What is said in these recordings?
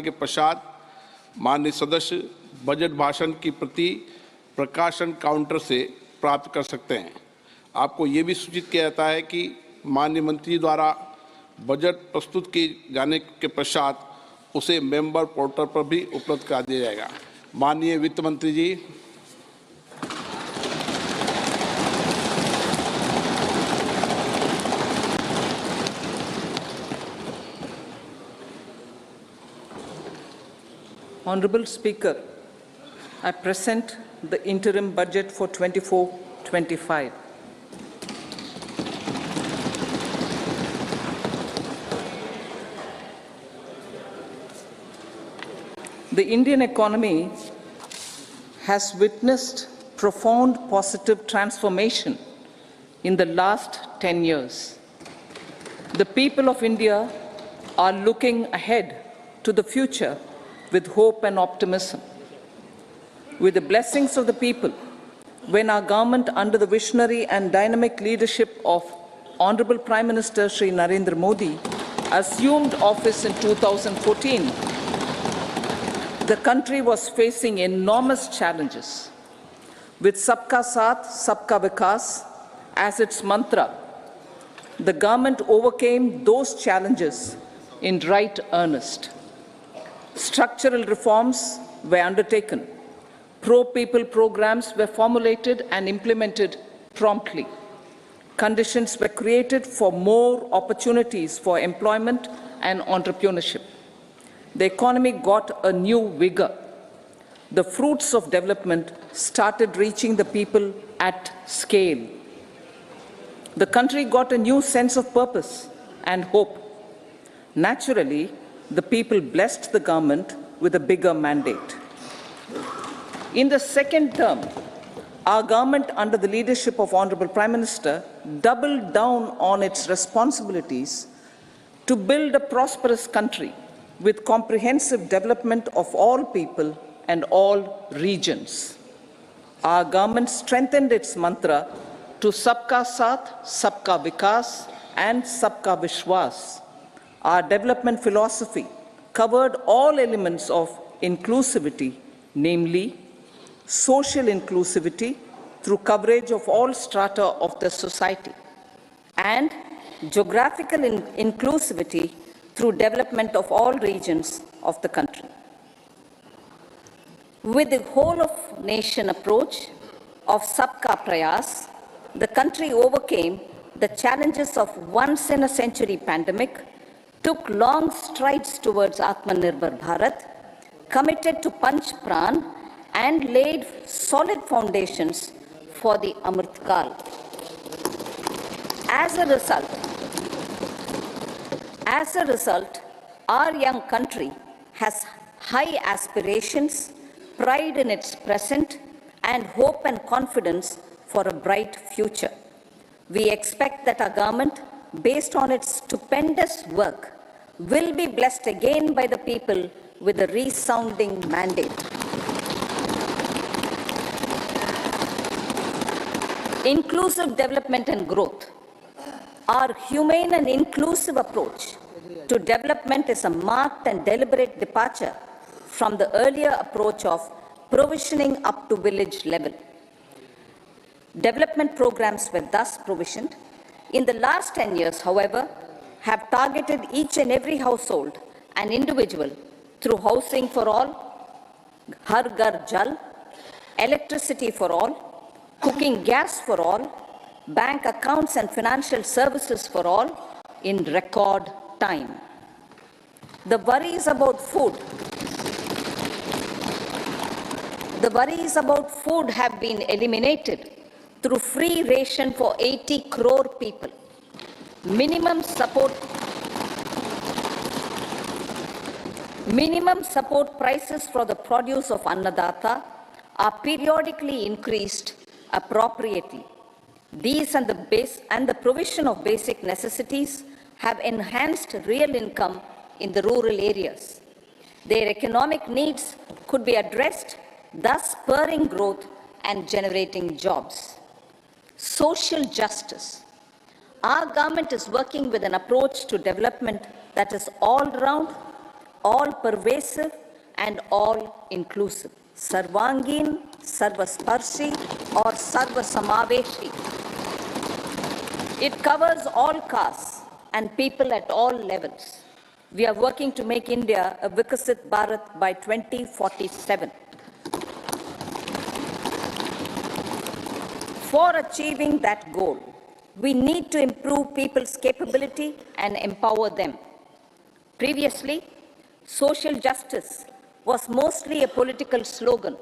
के पश्चात माननीय सदस्य बजट भाषण की प्रति प्रकाशन काउंटर से प्राप्त कर सकते हैं। आपको ये भी सूचित किया जाता है कि माननीय मंत्री द्वारा बजट प्रस्तुत किए जाने के पश्चात उसे मेंबर पोर्टल पर भी उपलब्ध करा दिया जाएगा। माननीय वित्त मंत्री जी, Honorable Speaker, I present the interim budget for 24-25. The Indian economy has witnessed profound positive transformation in the last 10 years. The people of India are looking ahead to the future with hope and optimism. With the blessings of the people, when our government, under the visionary and dynamic leadership of Honorable Prime Minister Shri Narendra Modi, assumed office in 2014, the country was facing enormous challenges. With Sabka Saath, Sabka Vikas as its mantra, the government overcame those challenges in right earnest. Structural reforms were undertaken. Pro-people programs were formulated and implemented promptly. Conditions were created for more opportunities for employment and entrepreneurship. The economy got a new vigor. The fruits of development started reaching the people at scale. The country got a new sense of purpose and hope. Naturally, the people blessed the government with a bigger mandate. In the second term, our government, under the leadership of Honorable Prime Minister, doubled down on its responsibilities to build a prosperous country with comprehensive development of all people and all regions. Our government strengthened its mantra to Sabka Saath, Sabka Vikas and Sabka Vishwas. Our development philosophy covered all elements of inclusivity, namely social inclusivity through coverage of all strata of the society, and geographical inclusivity through development of all regions of the country. With the whole of nation approach of Sabka Prayas, the country overcame the challenges of once in a century pandemic, took long strides towards Atmanirbhar Bharat, committed to Panch Pran, and laid solid foundations for the Amrit Kal. As a result, our young country has high aspirations, pride in its present, and hope and confidence for a bright future. We expect that our government, based on its stupendous work, will be blessed again by the people with a resounding mandate. Inclusive development and growth. Our humane and inclusive approach to development is a marked and deliberate departure from the earlier approach of provisioning up to village level. Development programs were thus provisioned. In the last 10 years, however, have targeted each and every household and individual through housing for all, Har Ghar Jal, electricity for all, cooking gas for all, bank accounts and financial services for all in record time. The worries about food have been eliminated through free ration for 80 crore people. Minimum support prices for the produce of Annadata are periodically increased appropriately. These and the provision of basic necessities have enhanced real income in the rural areas. Their economic needs could be addressed, thus spurring growth and generating jobs. Social justice. Our government is working with an approach to development that is all-round, all pervasive and all inclusive. Sarvangin, Sarvasparshi or Sarvasamaveshi. It covers all castes and people at all levels. We are working to make India a Vikasit Bharat by 2047. For achieving that goal, we need to improve people's capability and empower them. Previously, social justice was mostly a political slogan.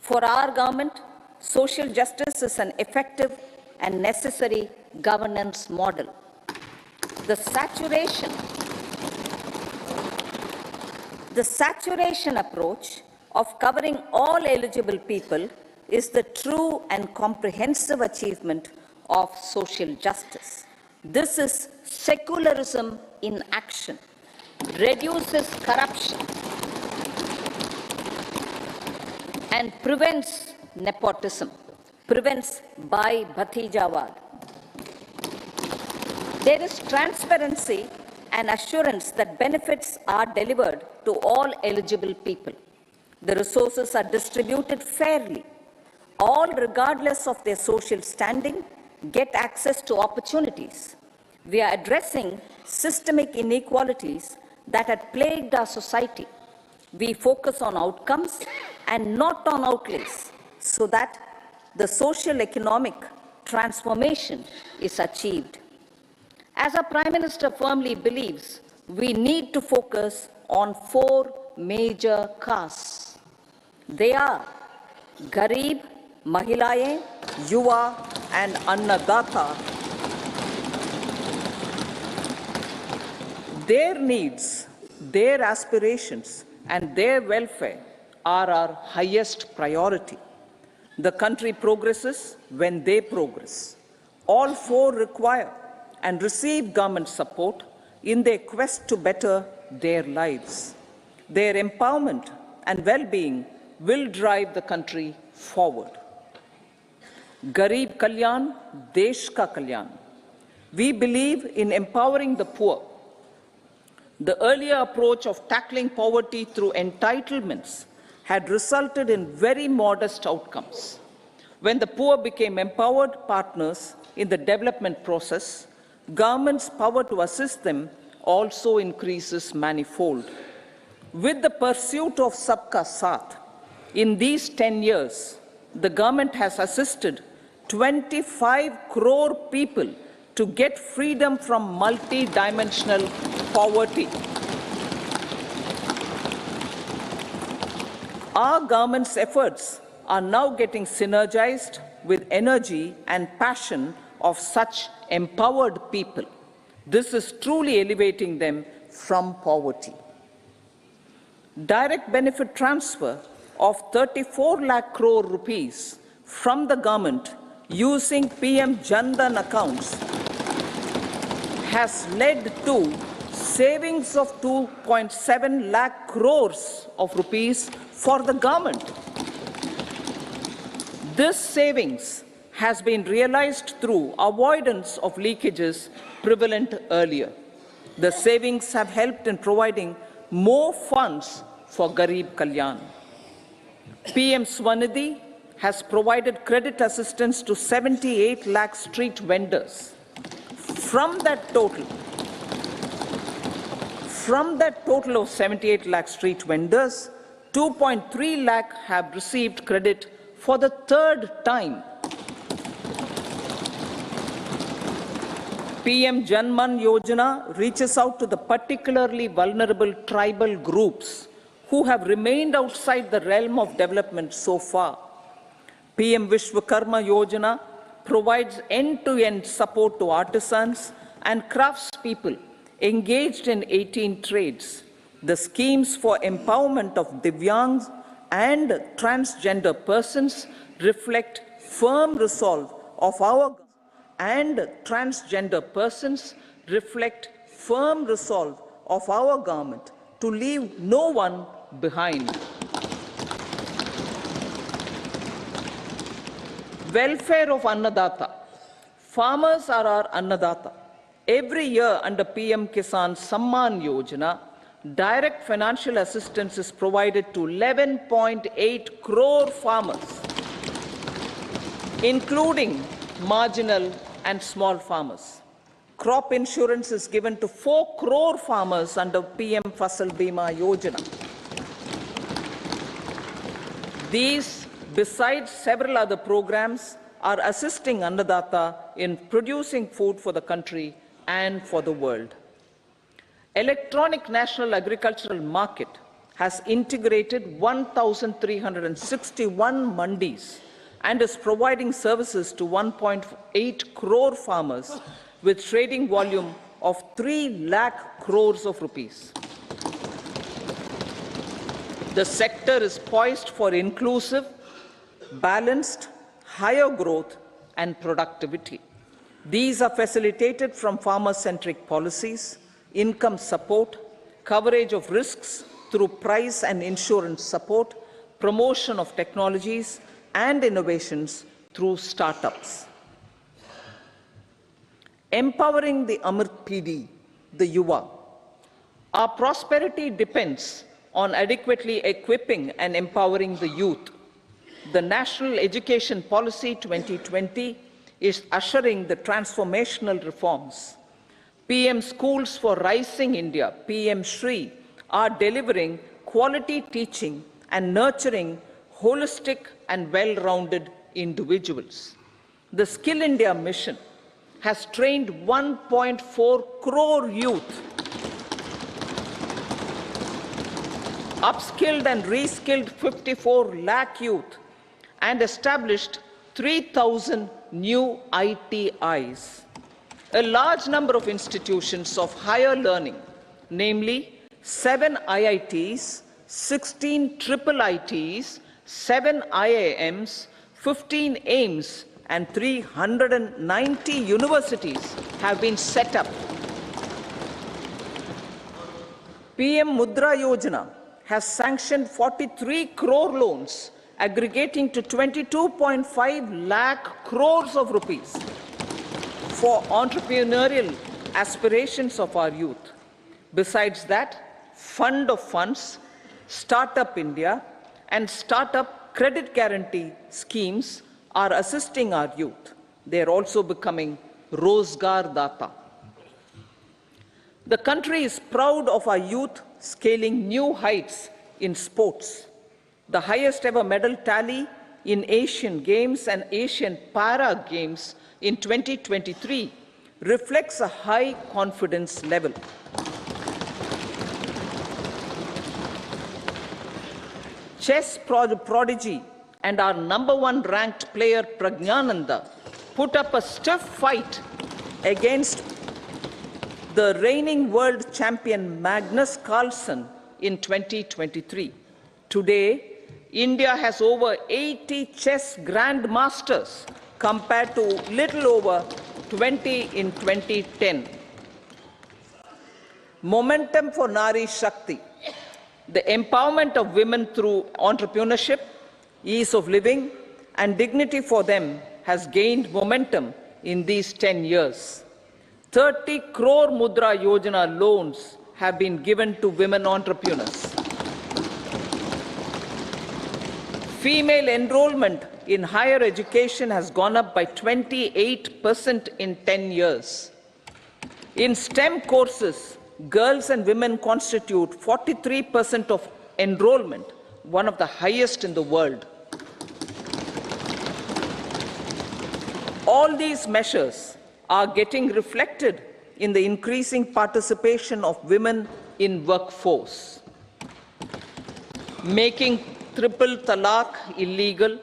For our government, social justice is an effective and necessary governance model. The saturation approach of covering all eligible people is the true and comprehensive achievement of social justice. This is secularism in action, reduces corruption, and prevents nepotism, prevents Bhai Bhatijawad. There is transparency and assurance that benefits are delivered to all eligible people. The resources are distributed fairly. All, regardless of their social standing, get access to opportunities. We are addressing systemic inequalities that had plagued our society. We focus on outcomes and not on outlays, so that the social economic transformation is achieved. As our Prime Minister firmly believes, we need to focus on 4 major castes. They are Garib, Mahilaye, Yuva, and Annadata. Their needs, their aspirations, and their welfare are our highest priority. The country progresses when they progress. All 4 require and receive government support in their quest to better their lives. Their empowerment and well-being will drive the country forward. Garib Kalyan, Desh Ka Kalyan. We believe in empowering the poor. The earlier approach of tackling poverty through entitlements had resulted in very modest outcomes. When the poor became empowered partners in the development process, government's power to assist them also increases manifold. With the pursuit of Sabka Saath, in these 10 years, the government has assisted 25 crore people to get freedom from multi-dimensional poverty. Our government's efforts are now getting synergized with energy and passion of such empowered people. This is truly elevating them from poverty. Direct benefit transfer of 34 lakh crore rupees from the government using PM Jan Dhan accounts has led to savings of 2.7 lakh crores of rupees for the government. This savings has been realized through avoidance of leakages prevalent earlier. The savings have helped in providing more funds for Garib Kalyan. PM Swanidhi has provided credit assistance to 78 lakh street vendors. From that total of 78 lakh street vendors, 2.3 lakh have received credit for the 3rd time. PM Janman Yojana reaches out to the particularly vulnerable tribal groups who have remained outside the realm of development so far. PM Vishwakarma Yojana provides end-to-end support to artisans and craftspeople engaged in 18 trades. The schemes for empowerment of Divyangs and transgender persons reflect firm resolve of our government to leave no one behind. Welfare of Annadata. Farmers are our Annadata. Every year under PM Kisan Samman Yojana, direct financial assistance is provided to 11.8 crore farmers, including marginal and small farmers. Crop insurance is given to 4 crore farmers under PM Fasal Bima Yojana. These, besides several other programs, are assisting Annadata in producing food for the country and for the world. Electronic National Agricultural Market has integrated 1,361 mandis and is providing services to 1.8 crore farmers with trading volume of 3 lakh crores of rupees. The sector is poised for inclusive, balanced, higher growth and productivity. These are facilitated from farmer-centric policies, income support, coverage of risks through price and insurance support, promotion of technologies and innovations through startups. Empowering the Amrit PD, the Yuva. Our prosperity depends on adequately equipping and empowering the youth. The National Education Policy 2020 is ushering the transformational reforms. PM Schools for Rising India, PM Shri, are delivering quality teaching and nurturing holistic and well-rounded individuals. The Skill India mission has trained 1.4 crore youth, upskilled and reskilled 54 lakh youth, and established 3,000 new ITIs. A large number of institutions of higher learning, namely 7 IITs, 16 triple ITs, 7 IIMs, 15 AIMS, and 390 universities have been set up. PM Mudra Yojana has sanctioned 43 crore loans aggregating to 22.5 lakh crores of rupees for entrepreneurial aspirations of our youth. Besides that, Fund of Funds, Startup India, and Startup Credit Guarantee schemes are assisting our youth. They are also becoming Rozgar Data. The country is proud of our youth scaling new heights in sports. The highest ever medal tally in Asian Games and Asian Para Games in 2023 reflects a high confidence level. Chess prodigy and our #1 ranked player Pragyananda put up a stiff fight against the reigning world champion Magnus Carlsen in 2023. Today, India has over 80 chess grandmasters compared to little over 20 in 2010. Momentum for Nari Shakti. The empowerment of women through entrepreneurship, ease of living, and dignity for them has gained momentum in these 10 years. 30 crore Mudra Yojana loans have been given to women entrepreneurs. Female enrollment in higher education has gone up by 28% in 10 years. In STEM courses, girls and women constitute 43% of enrollment, one of the highest in the world. All these measures are getting reflected in the increasing participation of women in workforce. Making triple talaq illegal,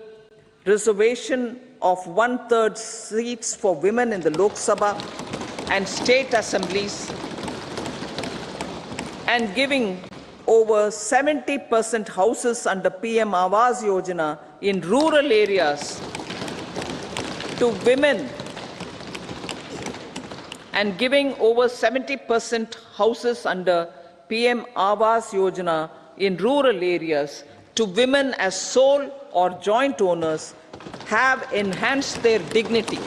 reservation of 1/3 seats for women in the Lok Sabha and state assemblies, and giving over 70% houses under PM Awas Yojana in rural areas to women, and giving over 70% houses under PM Awas Yojana in rural areas to women as sole or joint owners have enhanced their dignity.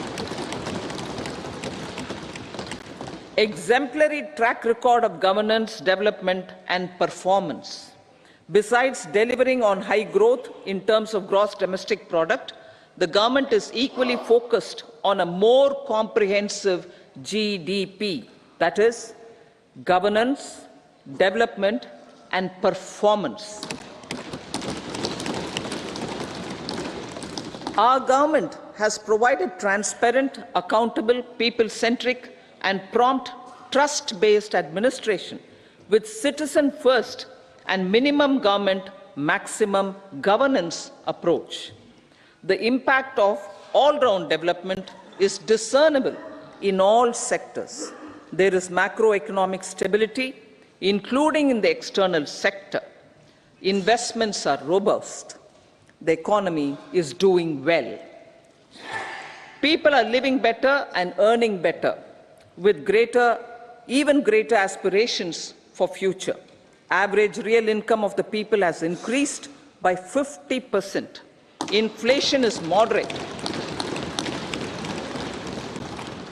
exemplary track record of governance, development, and performance. Besides delivering on high growth in terms of gross domestic product, the government is equally focused on a more comprehensive GDP, that is, governance, development, and performance. Our government has provided transparent, accountable, people-centric, and prompt, trust-based administration with citizen-first and minimum government, maximum governance approach. The impact of all-round development is discernible in all sectors. There is macroeconomic stability, including in the external sector. Investments are robust. The economy is doing well. People are living better and earning better, with even greater aspirations for future. Average real income of the people has increased by 50%. Inflation is moderate.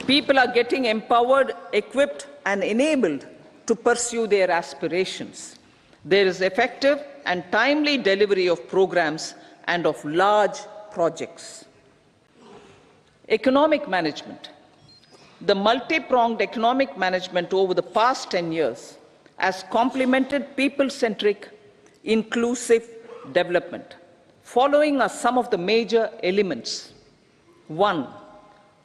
People are getting empowered, equipped, and enabled to pursue their aspirations. There is effective and timely delivery of programs and of large projects. Economic management. The multi-pronged economic management over the past 10 years has complemented people-centric, inclusive development. Following are some of the major elements. 1.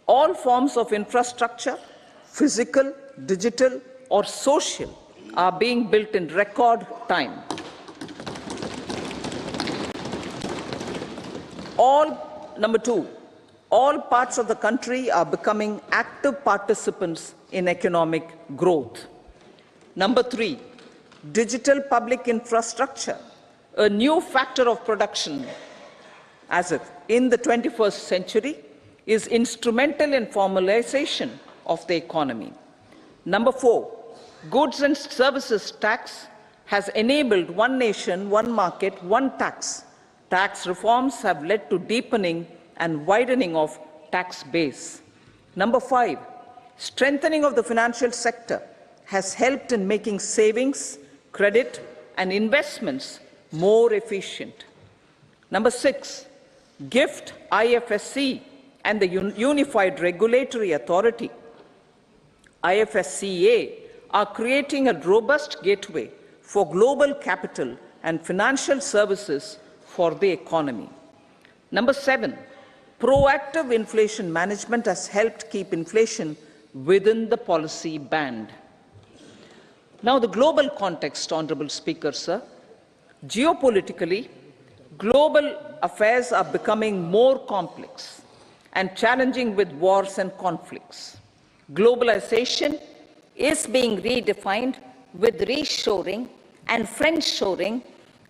All forms of infrastructure, physical, digital, or social, are being built in record time. Number 2, all parts of the country are becoming active participants in economic growth. Number 3, digital public infrastructure, a new factor of production in the 21st century, is instrumental in formalization of the economy. Number 4, goods and services tax has enabled one nation, one market, one tax. Tax reforms have led to deepening and widening of tax base. Number 5, strengthening of the financial sector has helped in making savings, credit, and investments more efficient. Number 6, GIFT, IFSC, and the Unified Regulatory Authority, IFSCA, are creating a robust gateway for global capital and financial services for the economy. Number 7, proactive inflation management has helped keep inflation within the policy band. Now, the global context, Honorable Speaker, sir. Geopolitically, global affairs are becoming more complex and challenging with wars and conflicts. Globalization is being redefined with reshoring and friendshoring,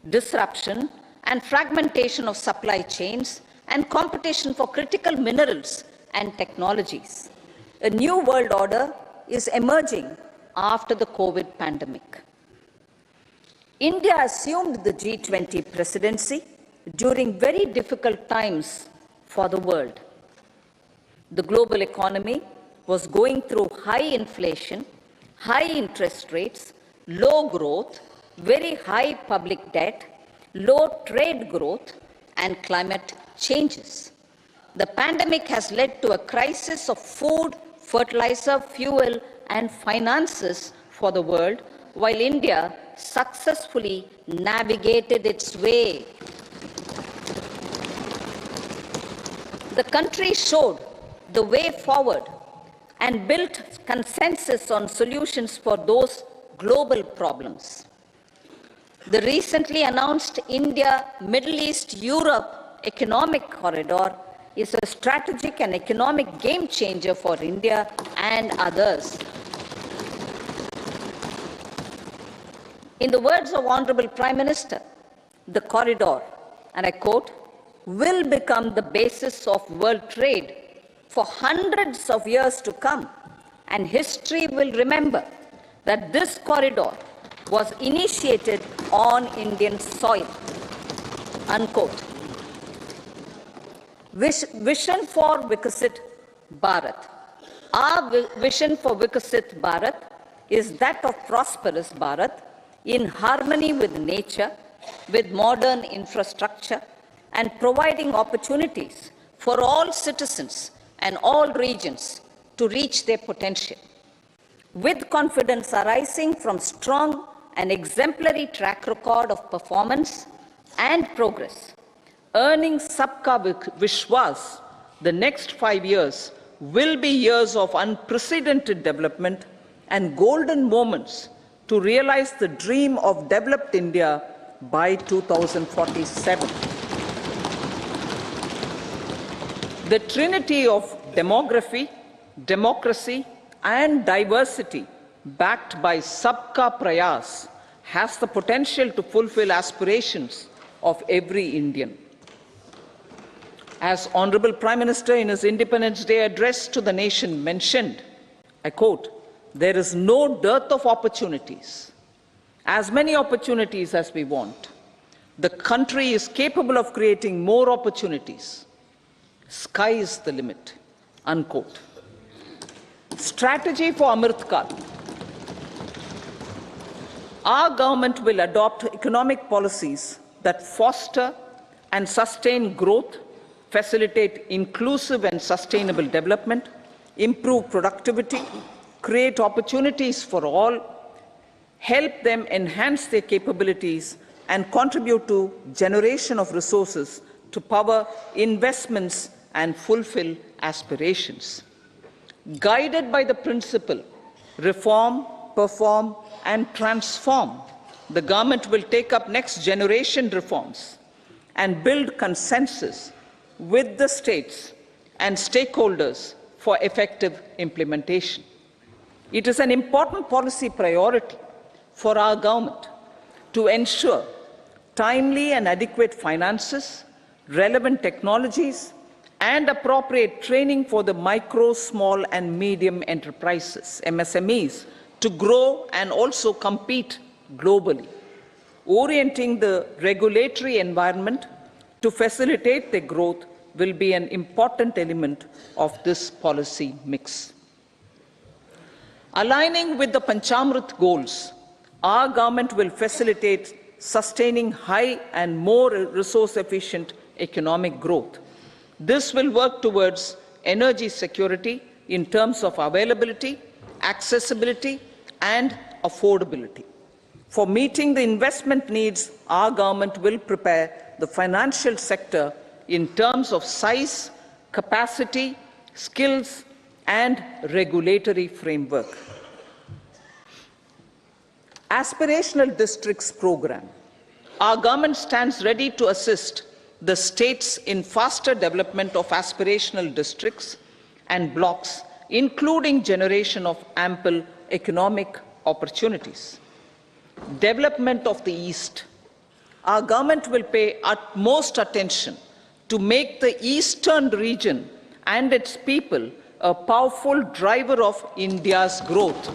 disruption and fragmentation of supply chains, and competition for critical minerals and technologies. A new world order is emerging after the COVID pandemic. India assumed the G20 presidency during very difficult times for the world. The global economy was going through high inflation, high interest rates, low growth, very high public debt, low trade growth, and climate changes. The pandemic has led to a crisis of food, fertilizer, fuel, and finances for the world, while India successfully navigated its way. The country showed the way forward and built consensus on solutions for those global problems. The recently announced India-Middle East-Europe economic corridor is a strategic and economic game changer for India and others. In the words of Honorable Prime Minister, the corridor, and I quote, will become the basis of world trade for hundreds of years to come, and history will remember that this corridor was initiated on Indian soil, unquote. Vision for Vikasit Bharat. Our vision for Vikasit Bharat is that of prosperous Bharat in harmony with nature, with modern infrastructure, and providing opportunities for all citizens and all regions to reach their potential. With confidence arising from strong and exemplary track record of performance and progress, earning Sabka Vishwas, the next 5 years will be years of unprecedented development and golden moments to realize the dream of developed India by 2047. The trinity of demography, democracy, and diversity backed by Sabka Prayas has the potential to fulfill aspirations of every Indian. As Honorable Prime Minister in his Independence Day address to the nation mentioned, I quote, "There is no dearth of opportunities, as many opportunities as we want. The country is capable of creating more opportunities. Sky is the limit," unquote. Strategy for Amrit Kal. Our government will adopt economic policies that foster and sustain growth, facilitate inclusive and sustainable development, improve productivity, create opportunities for all, help them enhance their capabilities, and contribute to generation of resources to power investments and fulfill aspirations. Guided by the principle, reform, perform, and transform, the government will take up next generation reforms and build consensus with the states and stakeholders for effective implementation. It is an important policy priority for our government to ensure timely and adequate finances, relevant technologies, and appropriate training for the micro, small, and medium enterprises, MSMEs, to grow and also compete globally. Orienting the regulatory environment to facilitate their growth will be an important element of this policy mix. Aligning with the Panchamrit goals, our government will facilitate sustaining high and more resource-efficient economic growth. This will work towards energy security in terms of availability, accessibility, and affordability. For meeting the investment needs, our government will prepare the financial sector in terms of size, capacity, skills, and regulatory framework. Aspirational Districts Program. Our government stands ready to assist the states in faster development of aspirational districts and blocks, including generation of ample economic opportunities. Development of the East. Our government will pay utmost attention to make the eastern region and its people a powerful driver of India's growth.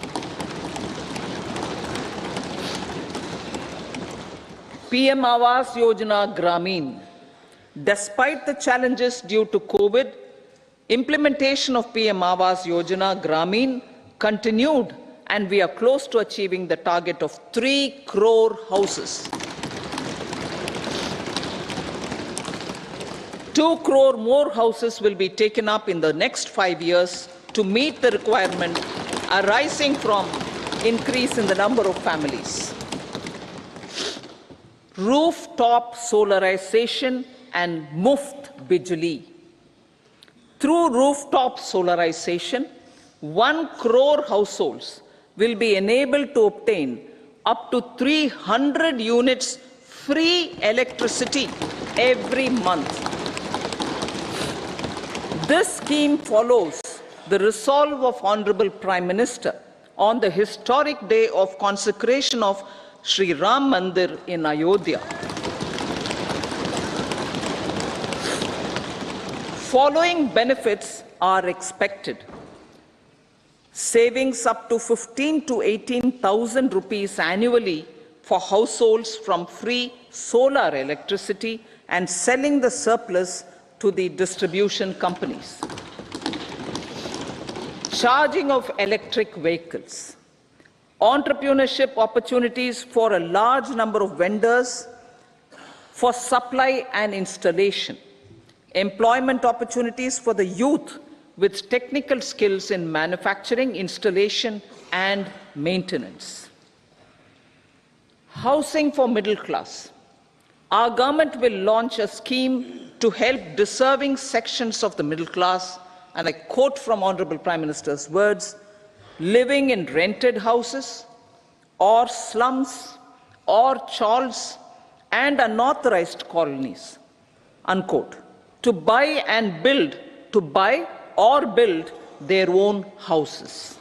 PM Awas Yojana Gramin. Despite the challenges due to COVID, implementation of PM Awas Yojana Gramin continued, and we are close to achieving the target of 3 crore houses. 2 crore more houses will be taken up in the next 5 years to meet the requirement arising from increase in the number of families. Rooftop solarization and Muft Bijli. Through rooftop solarization, 1 crore households will be enabled to obtain up to 300 units free electricity every month. This scheme follows the resolve of Honorable Prime Minister on the historic day of consecration of Sri Ram Mandir in Ayodhya. Following benefits are expected. Savings up to 15 to 18,000 rupees annually for households from free solar electricity and selling the surplus to the distribution companies. charging of electric vehicles, entrepreneurship opportunities for a large number of vendors for supply and installation, employment opportunities for the youth with technical skills in manufacturing, installation, and maintenance. Housing for middle class. Our government will launch a scheme to help deserving sections of the middle class, and I quote from Honorable Prime Minister's words, living in rented houses or slums or chawls and unauthorized colonies, unquote, to buy or build their own houses.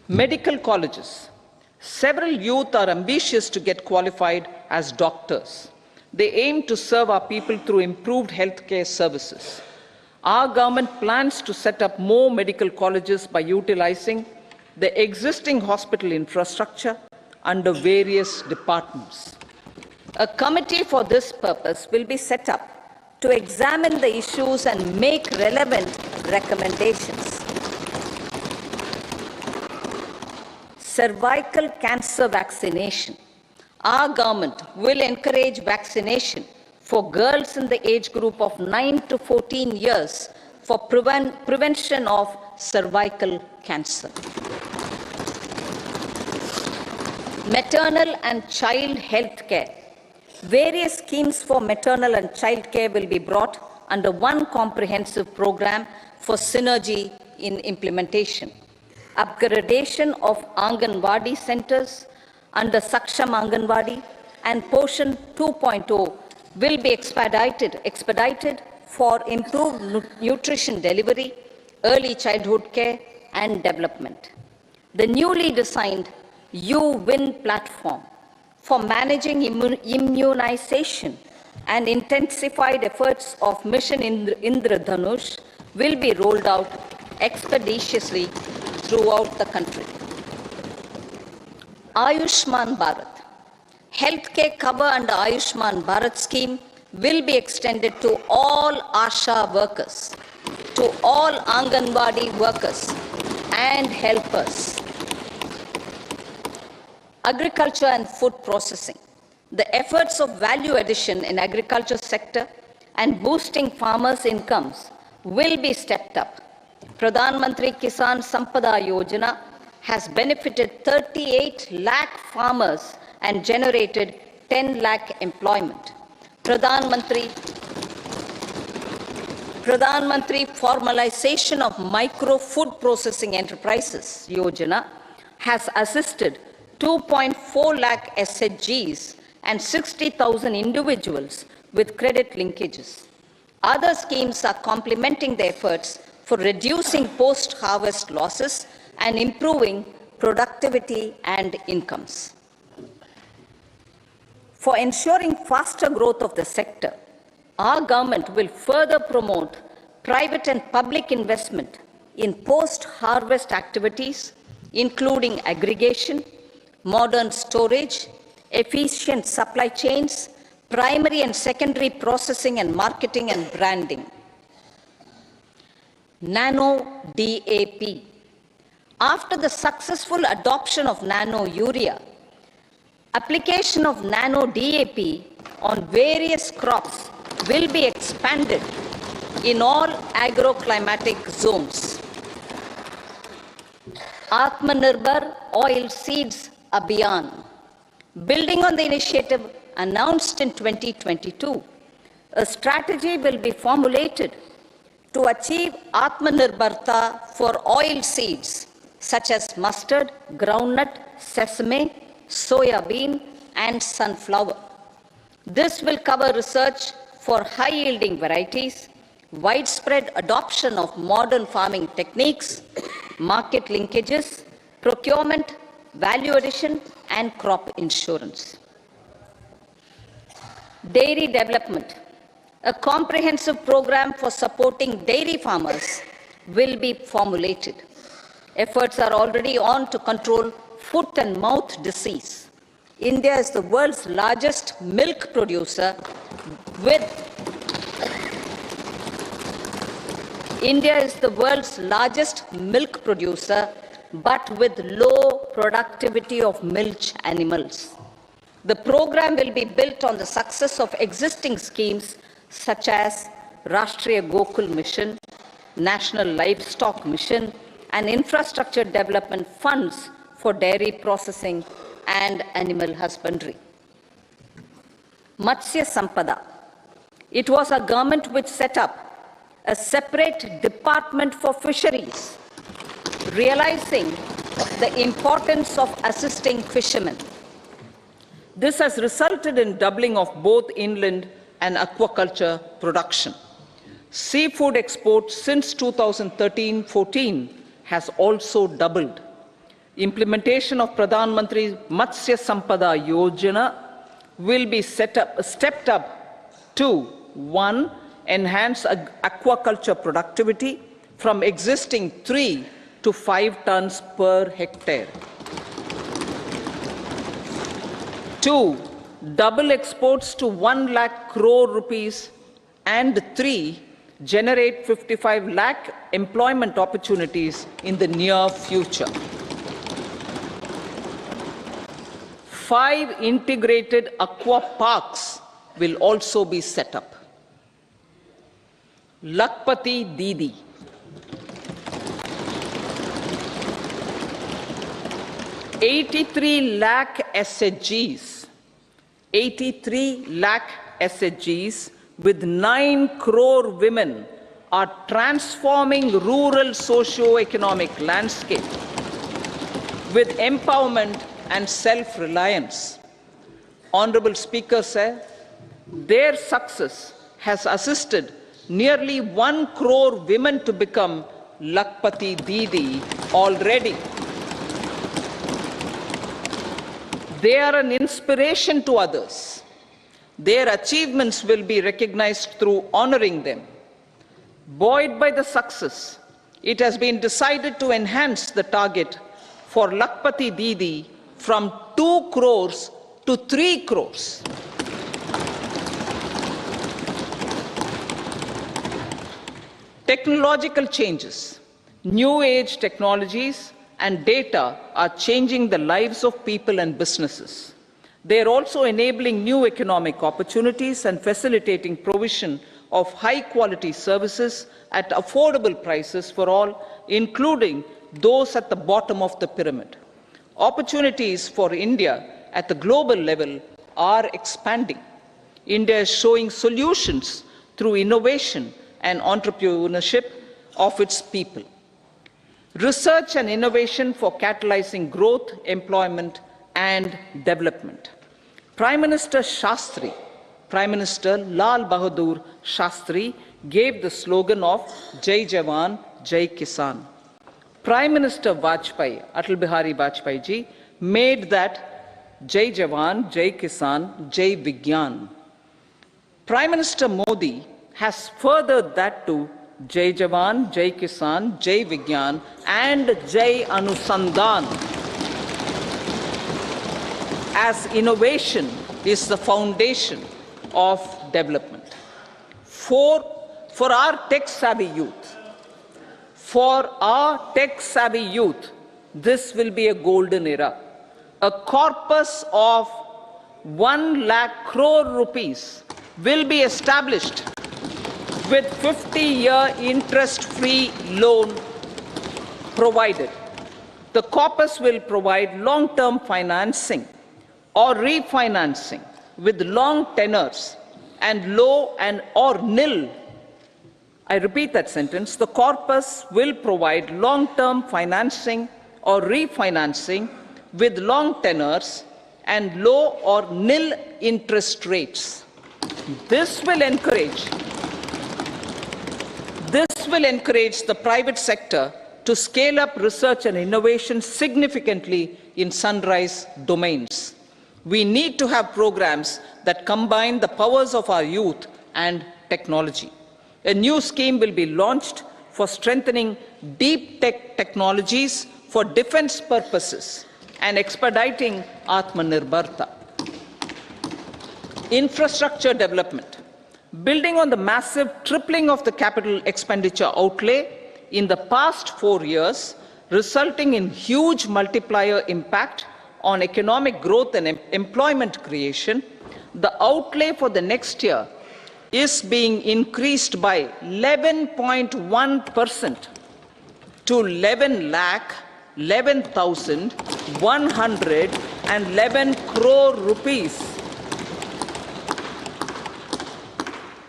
Medical colleges. Several youth are ambitious to get qualified as doctors. They aim to serve our people through improved healthcare services. Our government plans to set up more medical colleges by utilizing the existing hospital infrastructure under various departments. A committee for this purpose will be set up to examine the issues and make relevant recommendations. Cervical cancer vaccination. Our government will encourage vaccination for girls in the age group of 9 to 14 years for prevention of cervical cancer. Maternal and child health care. Various schemes for maternal and child care will be brought under one comprehensive program for synergy in implementation. Upgradation of Anganwadi centers under Saksham Anganwadi and Poshan 2.0 will be expedited for improved nutrition delivery, early childhood care, and development. The newly designed You-Win platform for managing immunization and intensified efforts of Mission Indradhanush will be rolled out expeditiously throughout the country. Ayushman Bharat. Healthcare cover under Ayushman Bharat scheme will be extended to all ASHA workers, to all Anganwadi workers and helpers. Agriculture and food processing. The efforts of value addition in agriculture sector and boosting farmers' incomes will be stepped up. Pradhan Mantri Kisan Sampada Yojana has benefited 38 lakh farmers and generated 10 lakh employment. Pradhan Mantri formalization of micro food processing enterprises Yojana has assisted 2.4 lakh SHGs and 60,000 individuals with credit linkages. Other schemes are complementing the efforts for reducing post-harvest losses and improving productivity and incomes. For ensuring faster growth of the sector, our government will further promote private and public investment in post-harvest activities, including aggregation, modern storage, efficient supply chains, primary and secondary processing and marketing and branding. Nano DAP. After the successful adoption of nano urea, application of nano DAP on various crops will be expanded in all agroclimatic zones. Atmanirbhar Oil Seeds Abhiyan. Building on the initiative announced in 2022, a strategy will be formulated to achieve Atmanirbharta for oil seeds such as mustard, groundnut, sesame, soya bean, and sunflower. This will cover research for high-yielding varieties, widespread adoption of modern farming techniques, market linkages, procurement, value addition, and crop insurance. Dairy development. A comprehensive program for supporting dairy farmers will be formulated. Efforts are already on to control foot and mouth disease. India is the world's largest milk producer with India is the world's largest milk producer, but with low productivity of milch animals. The program will be built on the success of existing schemes such as Rashtriya Gokul Mission, National Livestock Mission, and infrastructure development funds for dairy processing and animal husbandry. Matsya Sampada. It was a government which set up a separate department for fisheries, realizing the importance of assisting fishermen. This has resulted in doubling of both inland and aquaculture production. Seafood exports since 2013-14 has also doubled. Implementation of Pradhan Mantri Matsya Sampada Yojana will be stepped up to 1. Enhance aquaculture productivity from existing 3 to 5 tons per hectare. 2. Double exports to 1 lakh crore rupees, and 3. Generate 55 lakh employment opportunities in the near future. 5 integrated aqua parks will also be set up. Lakpati Didi. 83 lakh SHGs. 83 lakh SHGs with 9 crore women are transforming rural socio-economic landscape with empowerment and self-reliance. Honorable Speaker said, their success has assisted nearly 1 crore women to become Lakpati Didi already. They are an inspiration to others. Their achievements will be recognized through honoring them. Buoyed by the success, it has been decided to enhance the target for Lakpati Didi from 2 crores to 3 crores. Technological changes, new age technologies and data are changing the lives of people and businesses. They are also enabling new economic opportunities and facilitating provision of high quality services at affordable prices for all, including those at the bottom of the pyramid. Opportunities for India at the global level are expanding. India is showing solutions through innovation and entrepreneurship of its people. Research and innovation for catalyzing growth, employment, and development. Prime Minister Shastri, Prime Minister Lal Bahadur Shastri gave the slogan of Jai Jawan, Jai Kisan. Prime Minister Vajpayee, Atal Bihari Vajpayee ji, made that Jai Jawan, Jai Kisan, Jai Vigyan. Prime Minister Modi has furthered that to Jai Jawan, Jai Kisan, Jai Vigyan, and Jai Anusandhan, as innovation is the foundation of development. For our tech-savvy youth, this will be a golden era. A corpus of 1 lakh crore rupees will be established with 50-year interest-free loan provided. The corpus will provide long-term financing or refinancing with long tenors and low and or nil. I repeat that sentence. The corpus will provide long-term financing or refinancing with long tenors and low or nil interest rates. This will encourage the private sector to scale up research and innovation significantly in sunrise domains. We need to have programs that combine the powers of our youth and technology. A new scheme will be launched for strengthening deep tech technologies for defense purposes and expediting Atmanirbharta. Infrastructure development. Building on the massive tripling of the capital expenditure outlay in the past 4 years, resulting in huge multiplier impact on economic growth and employment creation, the outlay for the next year is being increased by 11.1% to 11,111 crore rupees.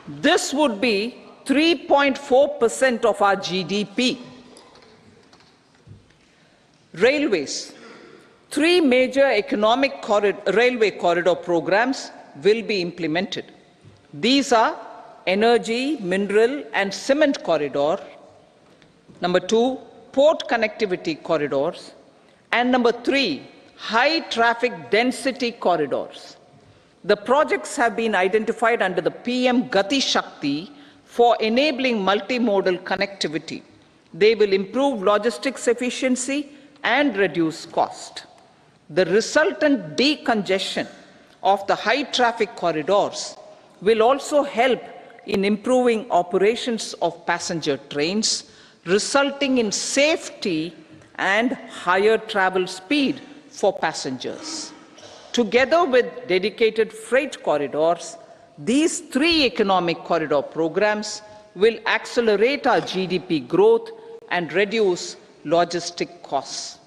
This would be 3.4% of our GDP. Railways. 3 major economic railway corridor programs will be implemented. These are energy, mineral and cement corridor. Number 2, port connectivity corridors. And number 3, high traffic density corridors. The projects have been identified under the PM Gati Shakti for enabling multimodal connectivity. They will improve logistics efficiency and reduce cost. The resultant decongestion of the high traffic corridors will also help in improving operations of passenger trains, resulting in safety and higher travel speed for passengers. Together with dedicated freight corridors, these 3 economic corridor programs will accelerate our GDP growth and reduce logistic costs.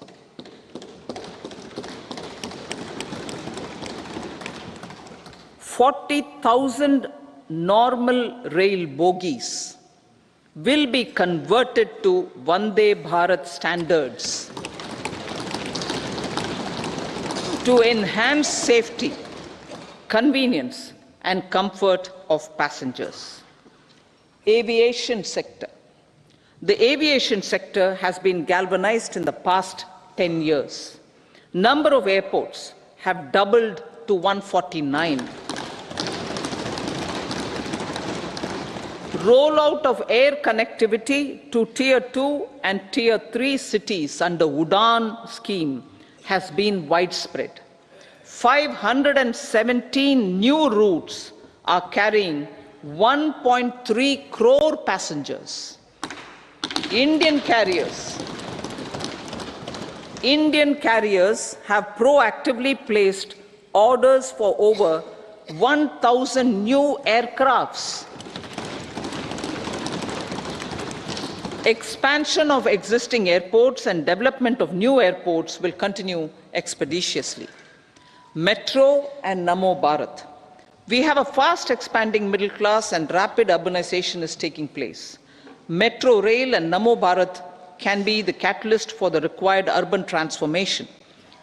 40,000 normal rail bogies will be converted to Vande Bharat standards to enhance safety, convenience and comfort of passengers. Aviation sector. The aviation sector has been galvanized in the past 10 years. Number of airports have doubled to 149. Rollout of air connectivity to Tier 2 and Tier 3 cities under Udan scheme has been widespread. 517 new routes are carrying 1.3 crore passengers. Indian carriers have proactively placed orders for over 1,000 new aircrafts. Expansion of existing airports and development of new airports will continue expeditiously. Metro and Namo Bharat. We have a fast expanding middle class and rapid urbanization is taking place. Metro rail and Namo Bharat can be the catalyst for the required urban transformation.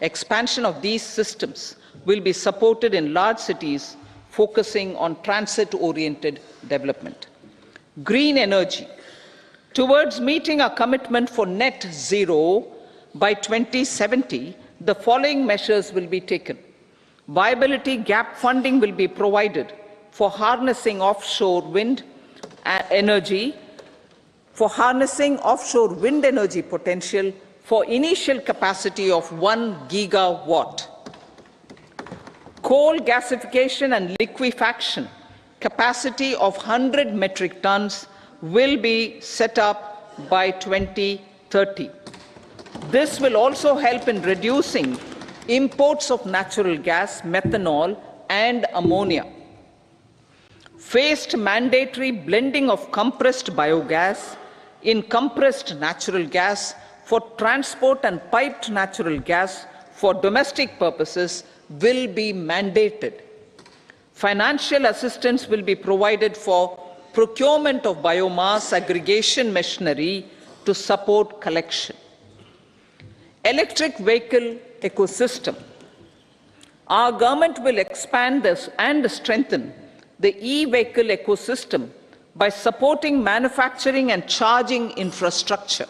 Expansion of these systems will be supported in large cities, focusing on transit-oriented development. Green energy. Towards meeting our commitment for net zero by 2070, the following measures will be taken. Viability gap funding will be provided for harnessing offshore wind energy, potential for initial capacity of 1 gigawatt. Coal gasification and liquefaction capacity of 100 metric tons will be set up by 2030. This will also help in reducing imports of natural gas, methanol, and ammonia. Phased mandatory blending of compressed biogas in compressed natural gas for transport and piped natural gas for domestic purposes will be mandated. Financial assistance will be provided for procurement of biomass aggregation machinery to support collection. Electric vehicle ecosystem. Our government will expand this and strengthen the e-vehicle ecosystem by supporting manufacturing and charging infrastructure.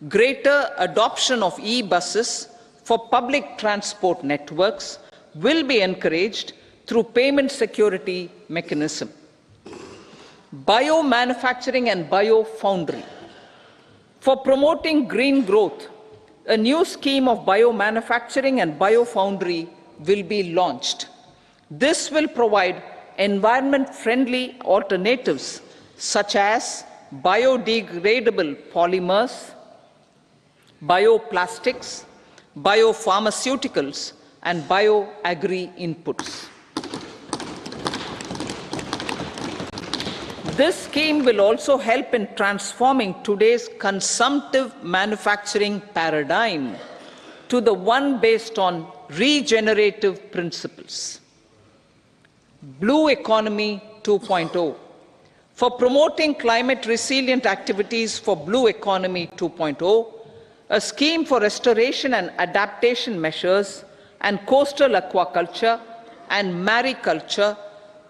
Greater adoption of e-buses for public transport networks will be encouraged through payment security mechanism. Biomanufacturing and biofoundry. For promoting green growth, a new scheme of biomanufacturing and biofoundry will be launched. This will provide environment-friendly alternatives such as biodegradable polymers, bioplastics, biopharmaceuticals, and bioagri inputs. This scheme will also help in transforming today's consumptive manufacturing paradigm to the one based on regenerative principles. Blue Economy 2.0. For promoting climate-resilient activities for Blue Economy 2.0, a scheme for restoration and adaptation measures and coastal aquaculture and mariculture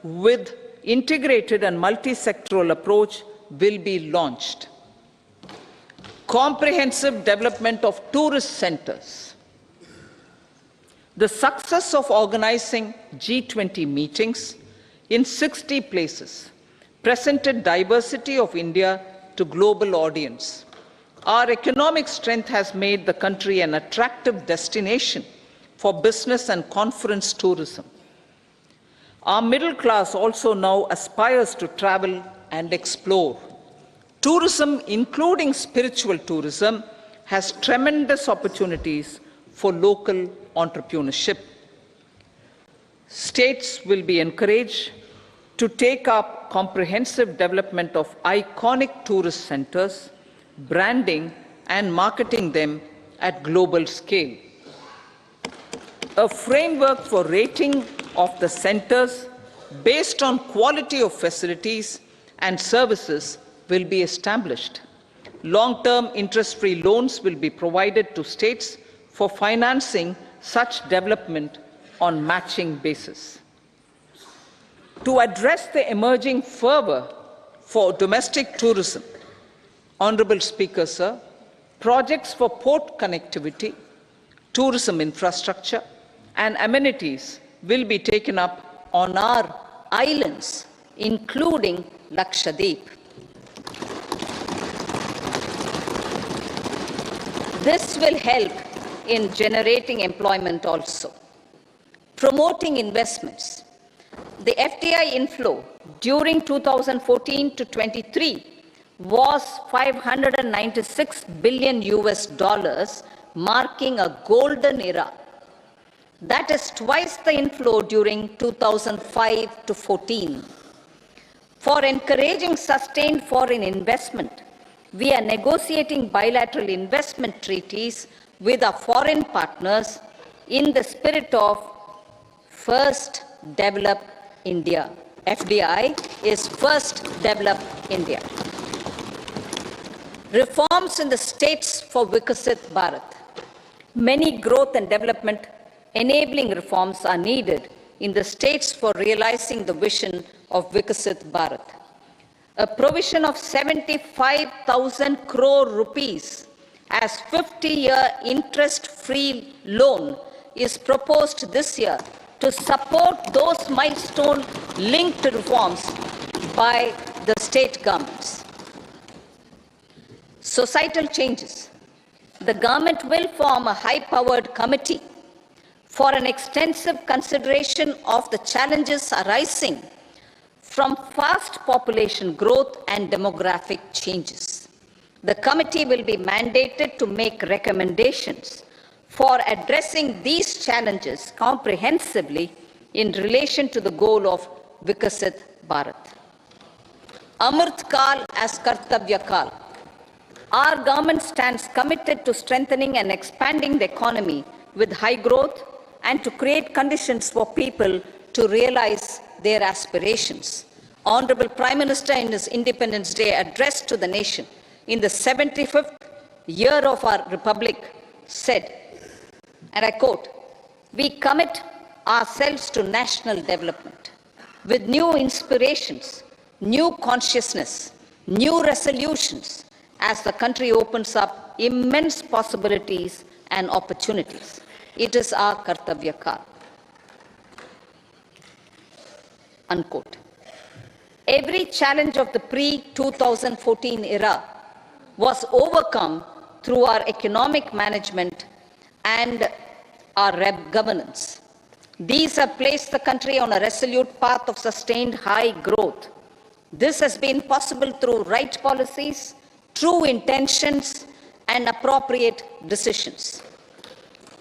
with integrated and multi-sectoral approach will be launched. Comprehensive development of tourist centers. The success of organizing G20 meetings in 60 places presented diversity of India to global audience. Our economic strength has made the country an attractive destination for business and conference tourism. Our middle class also now aspires to travel and explore. Tourism, including spiritual tourism, has tremendous opportunities for local entrepreneurship. States will be encouraged to take up comprehensive development of iconic tourist centers, branding and marketing them at global scale. A framework for rating of the centers based on quality of facilities and services will be established. Long-term interest-free loans will be provided to states for financing such development on matching basis. To address the emerging fervor for domestic tourism, Honorable Speaker, sir, projects for port connectivity, tourism infrastructure, and amenities will be taken up on our islands, including Lakshadweep. This will help in generating employment also. Promoting investments. The FDI inflow during 2014 to 23 was $596 billion, marking a golden era. That is twice the inflow during 2005 to 14. For encouraging sustained foreign investment, we are negotiating bilateral investment treaties with our foreign partners in the spirit of First Develop India. FDI is First Develop India. Reforms in the states for Vikasit Bharat. Many growth and development enabling reforms are needed in the states for realizing the vision of Vikasit Bharat. A provision of 75,000 crore rupees as 50-year interest-free loan is proposed this year to support those milestone-linked reforms by the state governments. Societal changes. The government will form a high-powered committee for an extensive consideration of the challenges arising from fast population growth and demographic changes. The committee will be mandated to make recommendations for addressing these challenges comprehensively in relation to the goal of Vikasit Bharat. Amrit Kal as Kartavya Kal. Our government stands committed to strengthening and expanding the economy with high growth and to create conditions for people to realize their aspirations. Honorable Prime Minister, in his Independence Day address to the nation in the 75th year of our Republic, said, and I quote, "We commit ourselves to national development with new inspirations, new consciousness, new resolutions as the country opens up immense possibilities and opportunities. It is our Kartavya Kal." Unquote. Every challenge of the pre-2014 era was overcome through our economic management and our governance. These have placed the country on a resolute path of sustained high growth. This has been possible through right policies, true intentions, and appropriate decisions.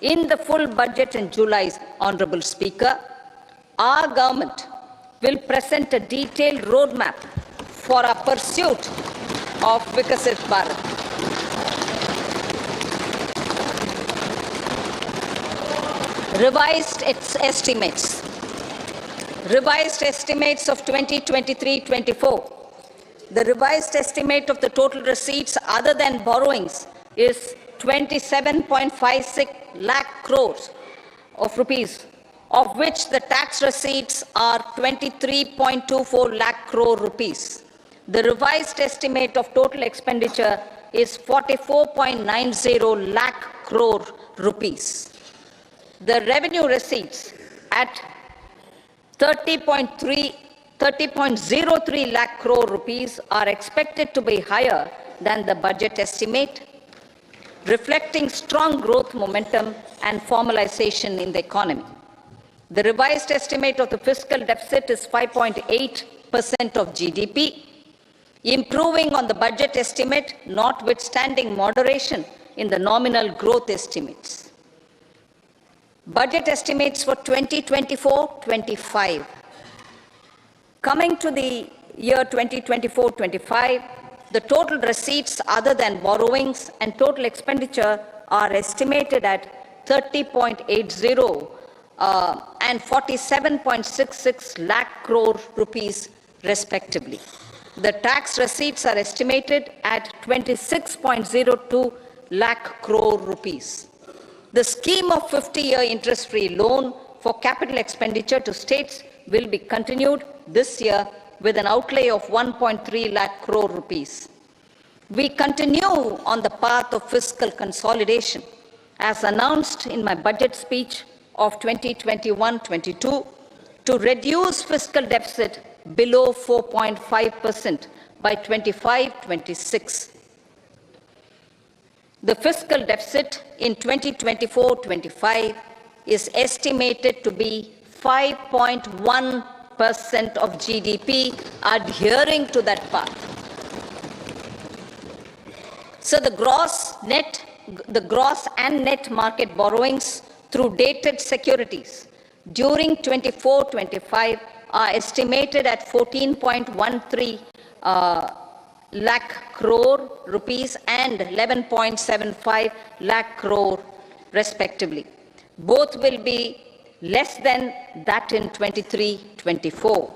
In the full budget in July, Honorable Speaker, our government will present a detailed roadmap for our pursuit of Vikasit Bharat. Revised estimates of 2023-24. The revised estimate of the total receipts other than borrowings is 27.56 lakh crores of rupees, of which the tax receipts are 23.24 lakh crore rupees. The revised estimate of total expenditure is 44.90 lakh crore rupees. The revenue receipts at 30.03 lakh crore rupees are expected to be higher than the budget estimate, reflecting strong growth momentum and formalization in the economy. The revised estimate of the fiscal deficit is 5.8% of GDP, improving on the budget estimate, notwithstanding moderation in the nominal growth estimates. Budget estimates for 2024-25. Coming to the year 2024-25, the total receipts other than borrowings and total expenditure are estimated at 30.80 and 47.66 lakh crore rupees respectively. The tax receipts are estimated at 26.02 lakh crore rupees. The scheme of 50-year interest-free loan for capital expenditure to states will be continued this year with an outlay of 1.3 lakh crore rupees. We continue on the path of fiscal consolidation, as announced in my budget speech of 2021-22, to reduce fiscal deficit below 4.5% by 25-26. The fiscal deficit in 2024-25 is estimated to be 5.1% of GDP, adhering to that path. So the gross and net market borrowings through dated securities during 24-25 are estimated at 14.13 lakh crore rupees and 11.75 lakh crore respectively. Both will be less than that in 23-24.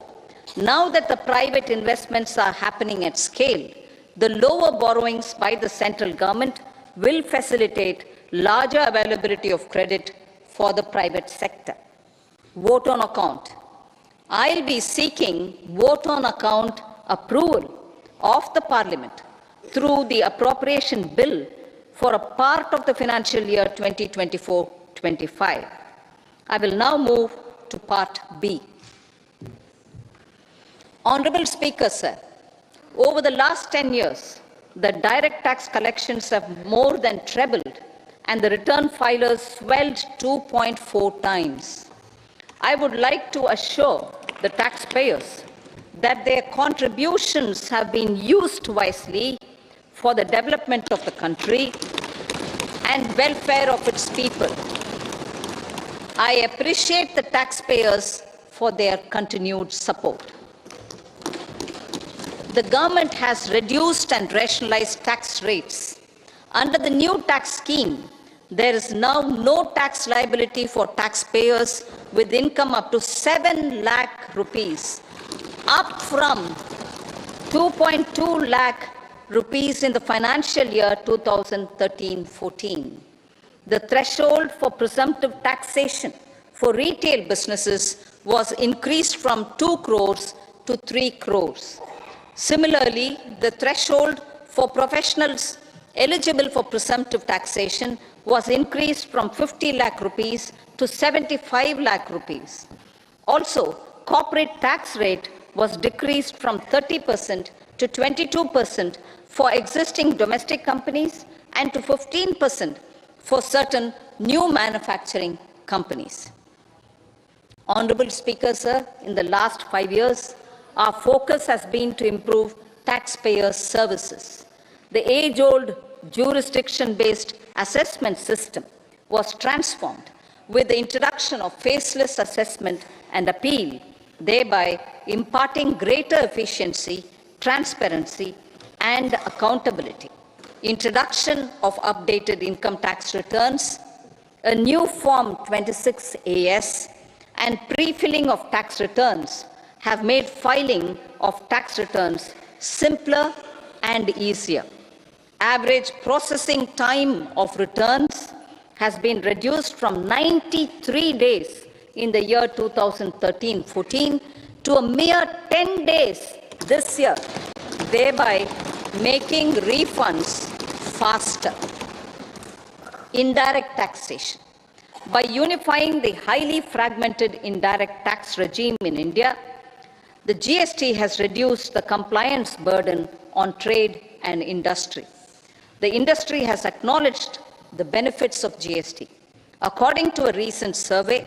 Now that the private investments are happening at scale, the lower borrowings by the central government will facilitate larger availability of credit for the private sector. Vote on account. I'll be seeking vote on account approval of the Parliament through the appropriation bill for a part of the financial year 2024-25. I will now move to Part B. Honorable Speaker, sir, over the last 10 years, the direct tax collections have more than trebled and the return filers swelled 2.4 times. I would like to assure the taxpayers that their contributions have been used wisely for the development of the country and welfare of its people. I appreciate the taxpayers for their continued support. The government has reduced and rationalized tax rates. Under the new tax scheme, there is now no tax liability for taxpayers with income up to 7 lakh rupees, up from 2.2 lakh rupees in the financial year 2013-14. The threshold for presumptive taxation for retail businesses was increased from 2 crores to 3 crores. Similarly, the threshold for professionals eligible for presumptive taxation was increased from 50 lakh rupees to 75 lakh rupees. Also, corporate tax rate was decreased from 30% to 22% for existing domestic companies and to 15% for certain new manufacturing companies. Honorable Speaker, sir, in the last 5 years, our focus has been to improve taxpayer services. The age-old jurisdiction-based assessment system was transformed with the introduction of faceless assessment and appeal, thereby imparting greater efficiency, transparency, and accountability. Introduction of updated income tax returns, a new Form 26AS, and pre-filling of tax returns have made filing of tax returns simpler and easier. Average processing time of returns has been reduced from 93 days in the year 2013-14 to a mere 10 days this year, thereby making refunds faster. Indirect taxation. By unifying the highly fragmented indirect tax regime in India, the GST has reduced the compliance burden on trade and industry. The industry has acknowledged the benefits of GST. According to a recent survey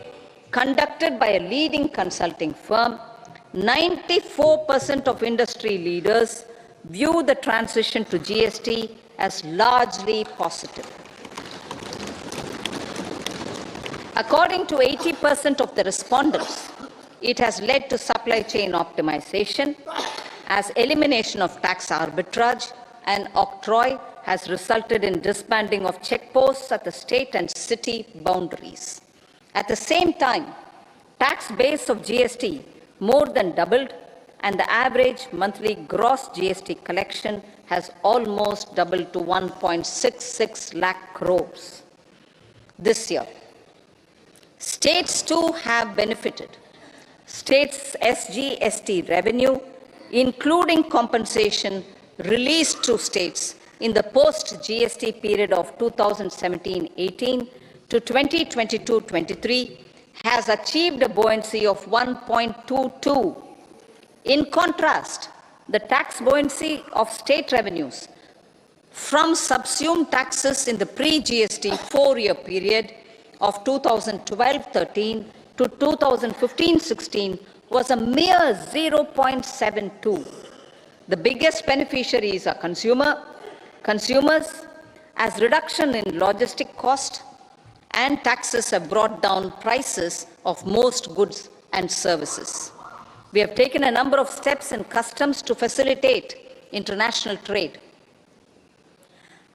conducted by a leading consulting firm, 94% of industry leaders view the transition to GST as largely positive. According to 80% of the respondents, it has led to supply chain optimization, as elimination of tax arbitrage and octroi has resulted in disbanding of checkposts at the state and city boundaries. At the same time, tax base of GST more than doubled, and the average monthly gross GST collection has almost doubled to 1.66 lakh crores this year. States too have benefited. States' SGST revenue, including compensation released to states in the post-GST period of 2017-18 to 2022-23, has achieved a buoyancy of 1.22. In contrast, the tax buoyancy of state revenues from subsumed taxes in the pre-GST four-year period of 2012-13 to 2015-16 was a mere 0.72. The biggest beneficiaries are consumers, as reduction in logistic cost and taxes have brought down prices of most goods and services. We have taken a number of steps in customs to facilitate international trade.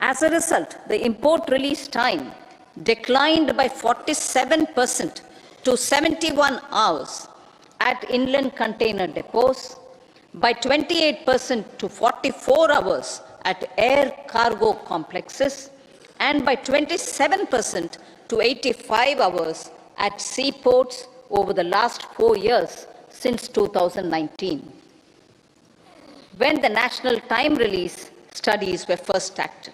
As a result, the import release time declined by 47% to 71 hours at inland container depots, by 28% to 44 hours at air cargo complexes, and by 27% to 85 hours at seaports over the last 4 years since 2019, when the national time release studies were first started.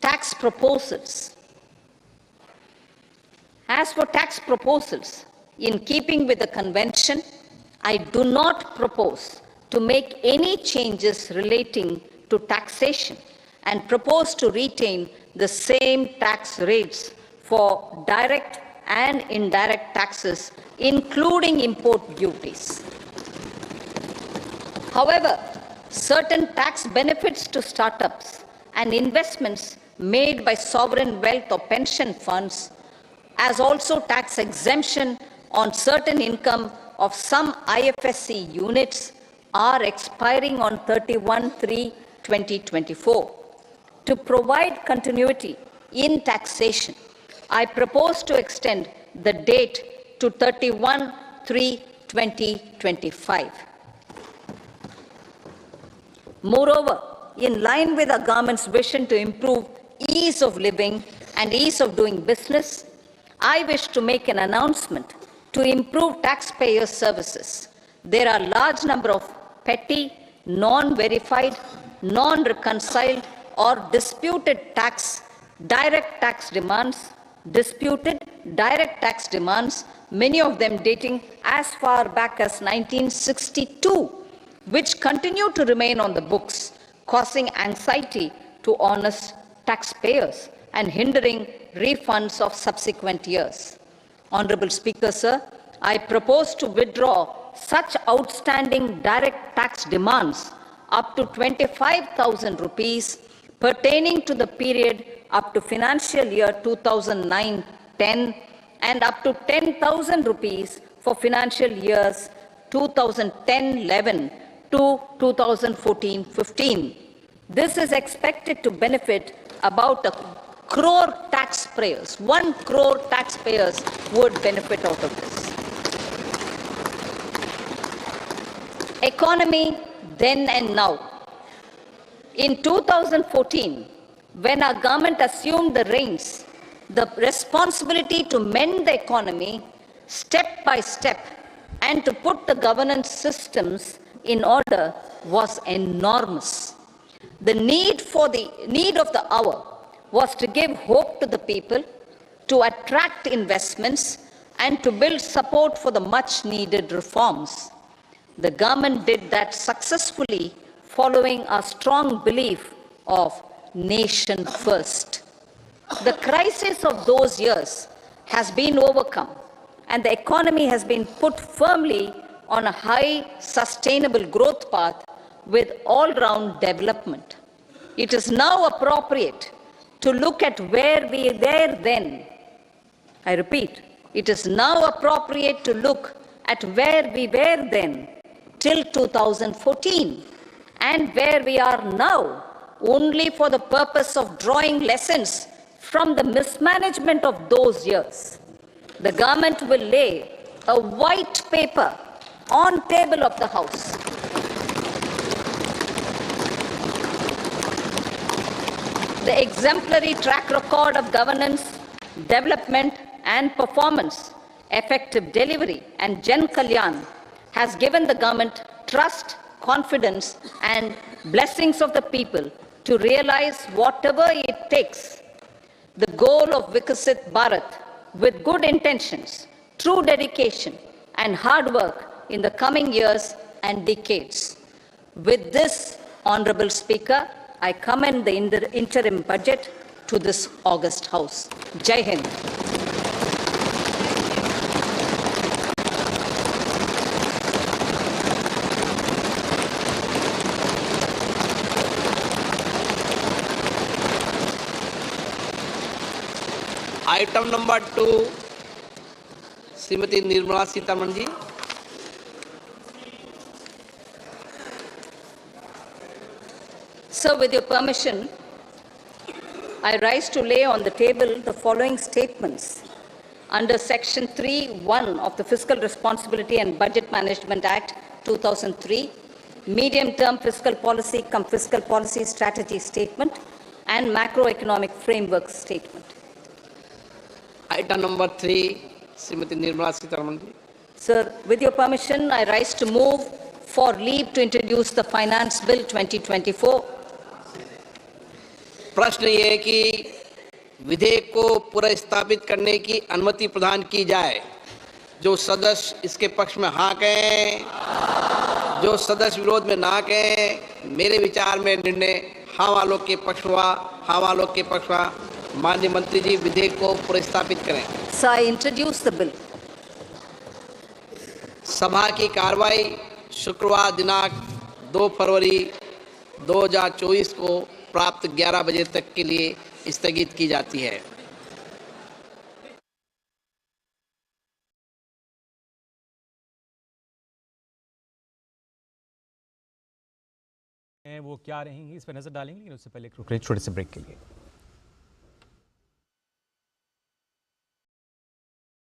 Tax proposals. As for tax proposals, in keeping with the convention, I do not propose to make any changes relating to taxation and propose to retain the same tax rates for direct and indirect taxes, including import duties. However, certain tax benefits to startups and investments made by sovereign wealth or pension funds, as also tax exemption on certain income of some IFSC units, are expiring on 31/3/2024. To provide continuity in taxation, I propose to extend the date to 31/3/2025. Moreover, in line with our government's vision to improve ease of living and ease of doing business, I wish to make an announcement to improve taxpayer services. There are a large number of petty, non-verified, non-reconciled, or disputed direct tax demands, many of them dating as far back as 1962, which continue to remain on the books, causing anxiety to honest taxpayers and hindering refunds of subsequent years. Honorable Speaker, sir, I propose to withdraw such outstanding direct tax demands up to 25,000 rupees pertaining to the period up to financial year 2009-10 and up to 10,000 rupees for financial years 2010-11 to 2014-15. This is expected to benefit about 1 crore taxpayers. 1 crore taxpayers would benefit out of this. Economy then and now. In 2014, when our government assumed the reins, the responsibility to mend the economy step by step and to put the governance systems in order was enormous. The need of the hour was to give hope to the people, to attract investments, and to build support for the much-needed reforms. The government did that successfully, following a strong belief of nation first. The crisis of those years has been overcome, and the economy has been put firmly on a high, sustainable growth path with all-round development. It is now appropriate to look at where we were then. I repeat, it is now appropriate to look at where we were then till 2014 and where we are now, only for the purpose of drawing lessons from the mismanagement of those years. The government will lay a white paper on table of the House. The exemplary track record of governance, development and performance, effective delivery and Jan Kalyan has given the government trust, confidence and blessings of the people to realize whatever it takes. The goal of Vikasit Bharat with good intentions, true dedication and hard work in the coming years and decades. With this, Honorable Speaker, I commend the interim budget to this august House. Jai Hind. Item number 2 Shrimati Nirmala Sitharaman ji. Sir, with your permission, I rise to lay on the table the following statements. Under Section 3(1) of the Fiscal Responsibility and Budget Management Act 2003, medium-term fiscal policy cum fiscal policy strategy statement and macroeconomic framework statement. Item number 3, Srimati Nirmala Sitharaman ji. Sir, with your permission, I rise to move for leave to introduce the Finance Bill 2024. प्रश्न ये है कि विधेयक को पुनर्स्थापित करने की अनुमति प्रदान की जाए। जो सदस्य इसके पक्ष में हाँ कहें, जो सदस्य विरोध में ना कहें। मेरे विचार में निर्णय हाँ वालों के पक्ष हुआ, हाँ वालों के पक्ष हुआ। माननीय मंत्री जी विधेयक को पुनर्स्थापित करें। So I introduce the bill. सभा की कार्रवाई शुक्रवार दिनांक 2 फरवरी 2024 को प्राप्त 11 बजे तक के लिए स्थगित की जाती है। वो क्या रहेंगी इस पर नजर डालेंगे, लेकिन उससे पहले रुक रहे छोटे से ब्रेक के लिए।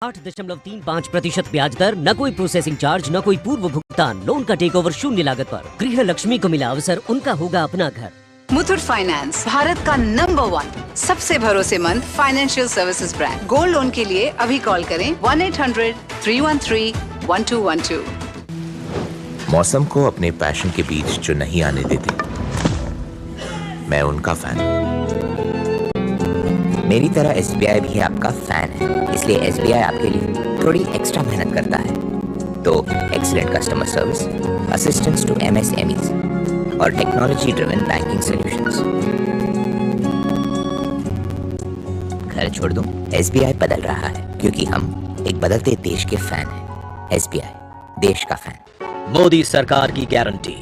8.35% ब्याज दर, न कोई प्रोसेसिंग चार्ज, न कोई पूर्व भुगतान। लोन का टेक ओवर शून्य लागत पर। गृह लक्ष्मी को मिला अवसर, उनका होगा अपना घर। मुथूट फाइनेंस भारत का नंबर 1 सबसे भरोसेमंद financial services brand. Gold loan के लिए अभी कॉल करें 1-800-313-1212। मौसम को अपने पैशन के बीच जो नहीं आने देते, मैं उनका फैन हूं। मेरी तरह एसबीआई भी आपका फैन है, इसलिए एसबीआई आपके लिए थोड़ी एक्स्ट्रा मेहनत करता है। तो excellent customer service, assistance to MSMEs और टेक्नोलॉजी ड्रिवन बैंकिंग सॉल्यूशंस। घर छोड़ दो, एसबीआई बदल रहा है, क्योंकि हम एक बदलते देश के फैन हैं। SBI, देश का फैन। मोदी सरकार की गारंटी,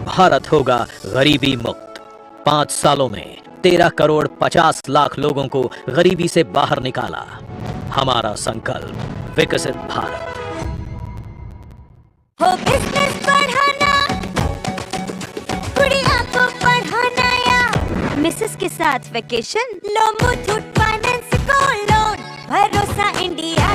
भारत होगा गरीबी मुक्त। 5 सालों में 13 करोड़ 50 लाख लोगों को गरीबी से बाहर निकाला। हमारा संकल्प, विकसित भारत। हो बिजनेस बढ़ाना, गुड़िया को पढ़ाना या मिसेस के साथ वेकेशन, लो मुथूट फाइनेंस को लोन, भरोसा इंडिया